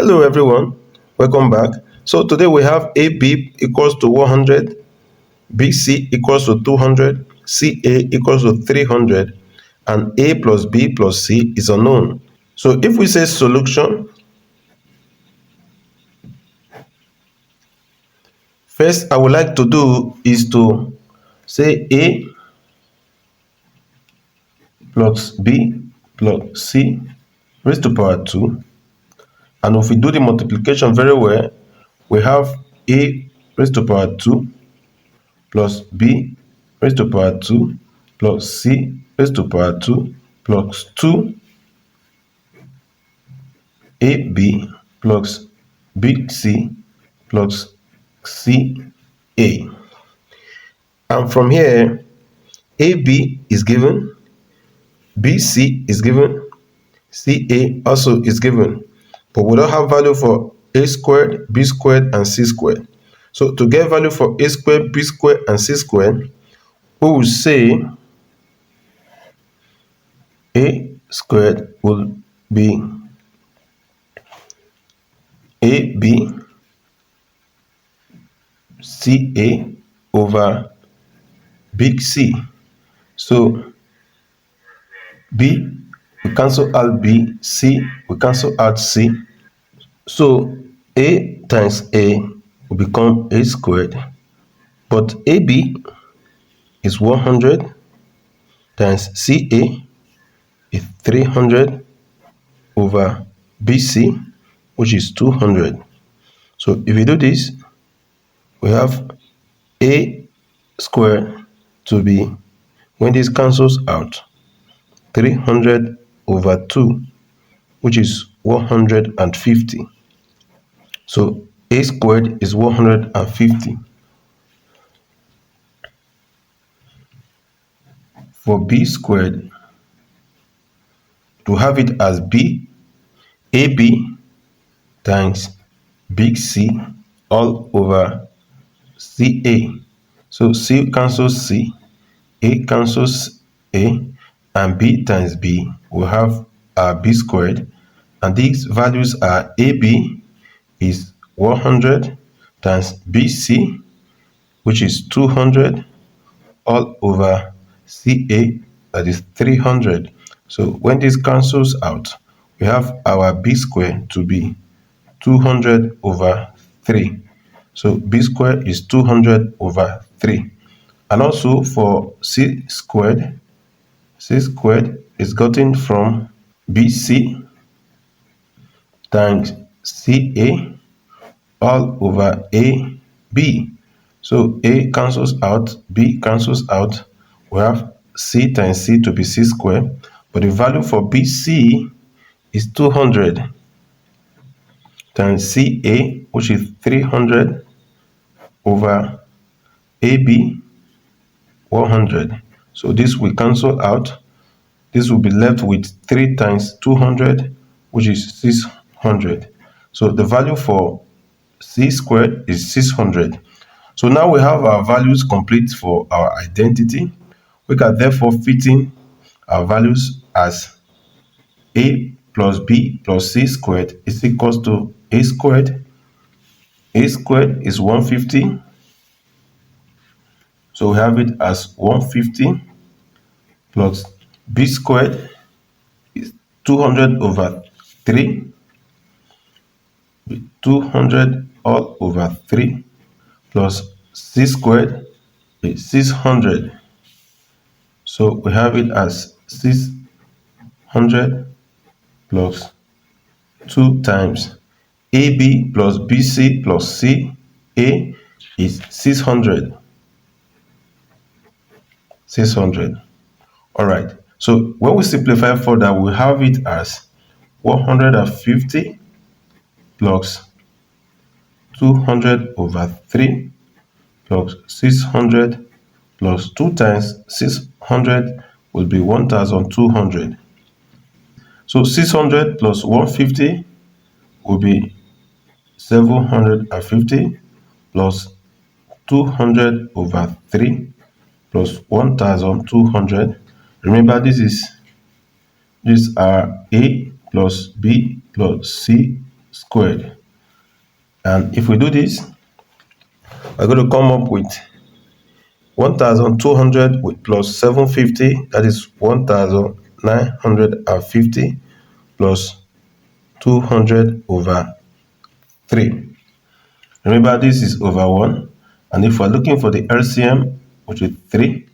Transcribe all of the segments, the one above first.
Hello everyone, welcome back. So today we have AB equals to 100, BC equals to 200, CA equals to 300, and A plus B plus C is unknown. So if we say solution, first I would like to do is to say A plus B plus C raised to power 2. And if we do the multiplication very well, we have A raised to power 2 plus B raised to power 2 plus C raised to power 2 plus 2 AB plus BC plus CA. And from here, AB is given, BC is given, CA also is given. But we don't have value for A squared, B squared, and C squared. So to get value for A squared, B squared, and C squared, we will say A squared will be AB CA over big C. So B, we cancel out B, C, we cancel out C. So A times A will become A squared, but AB is 100 times CA is 300 over BC, which is 200. So if we do this, we have A squared to be, when this cancels out, 300 over 2, which is 150. So A squared is 150. For B squared, to have it as B, AB times big C all over CA. So C cancels C, A cancels A, and B times B will have our B squared. And these values are AB is 100 times BC, which is 200, all over CA, that is 300. So when this cancels out, we have our B squared to be 200 over 3. So B squared is 200 over 3. And also for C squared is gotten from BC times CA all over AB. So A cancels out, B cancels out. We have C times C to be C squared. But the value for BC is 200 times CA, which is 300 over AB, 100. So this will cancel out. This will be left with 3 times 200, which is 600. So the value for C squared is 600. So now we have our values complete for our identity. We can therefore fit in our values as A plus B plus C squared is equals to A squared. A squared is 150. So we have it as 150 plus B squared is 200 over 3. 200 all over 3 plus C squared is 600. So we have it as 600 plus 2 times AB plus BC plus CA is 600. 600. All right. So when we simplify further, we have it as 150 plus 200 over 3 plus 600 plus 2 times 600 will be 1200. So 600 plus 150 will be 750 plus 200 over 3 plus 1200. Remember, these are A plus B plus C squared. And if we do this, we're going to come up with 1200 with plus 750, that is 1950 plus 200 over 3. Remember, this is over 1. And if we're looking for the LCM, which is 3,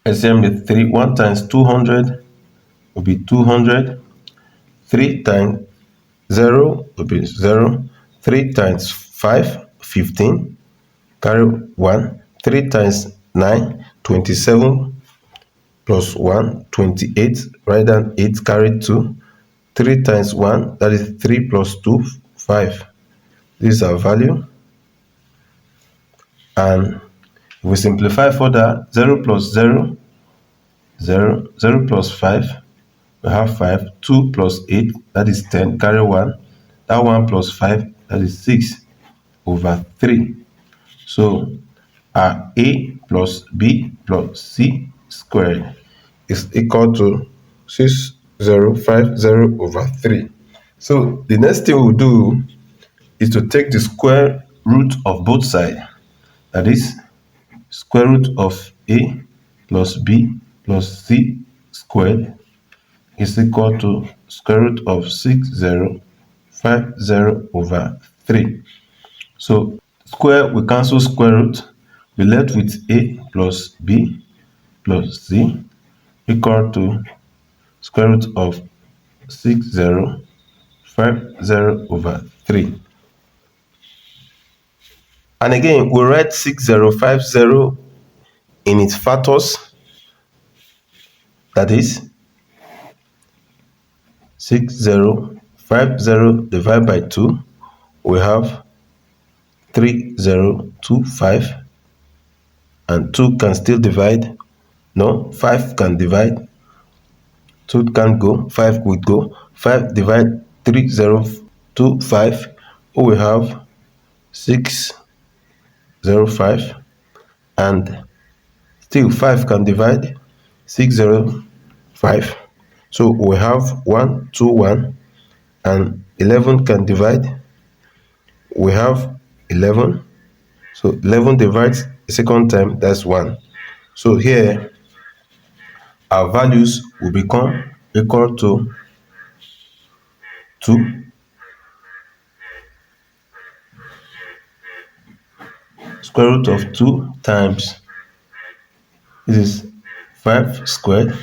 LCM is 3. 1 times 200 will be 200. 3 times 0 will be 0. 3 times 5, 15. Carry 1. 3 times 9, 27. Plus 1, 28. Write down 8, carry 2. 3 times 1, that is 3 plus 2, 5. This is our value. And if we simplify further, 0 plus 0, 0, 0 plus 5, we have 5, 2 plus 8, that is 10, carry 1, that 1 plus 5, that is 6 over 3. So our A plus B plus C squared is equal to 6050 over 3. So the next thing we'll do is to take the square root of both sides. That is square root of A plus B plus C squared is equal to square root of 6050 over 3. So square, we cancel square root. We left with A plus B plus C equal to square root of 6050 over 3. And again, we write 6050 in its factors. That is 6050 divided by 2. We have 3025. And 2 can still divide. No, 5 can divide. 2 can't go. 5 would go. 5 divide 3025. We have 605. And still 5 can divide 605. So we have 121. And 11 can divide. We have 11. So 11 divides the second time, that's 1. So here our values will become equal to 2, square root of 2 times, this is 5 squared,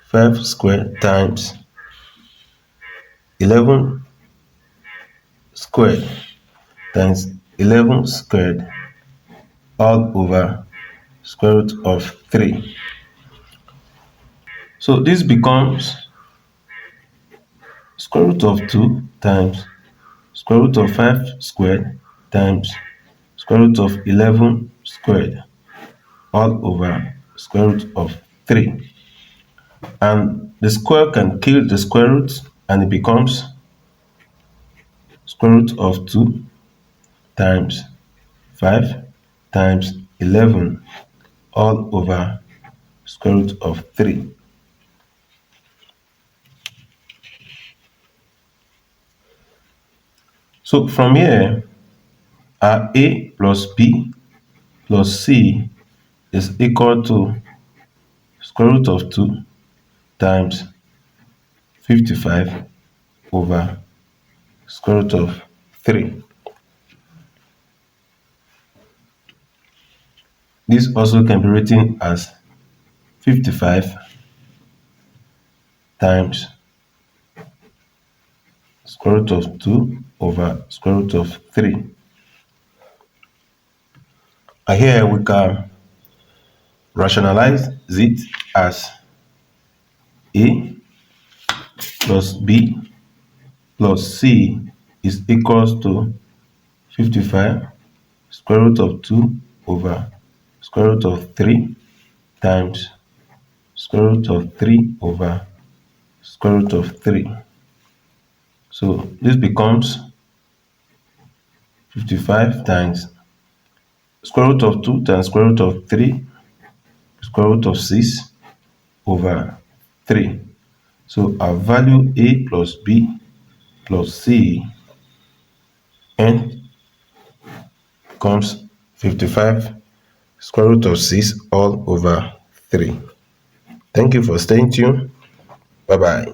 5 squared times 11 squared times 11 squared all over square root of 3. So this becomes square root of 2 times square root of 5 squared times square root of 11 squared all over square root of 3. And the square can kill the square root, and it becomes square root of 2 times 5 times 11 all over square root of 3. So from here, our A plus B plus C is equal to square root of 2 times 55 over square root of 3. This also can be written as 55 times square root of 2 over square root of 3. And here we can rationalize it as A plus B plus C is equals to 55 square root of 2 over square root of 3 times square root of 3 over square root of 3. So this becomes 55 times square root of 2 times square root of 3 square root of 6 over 3. So our value a plus b plus c n comes 55 square root of 6 all over 3. Thank you for staying tuned. Bye bye.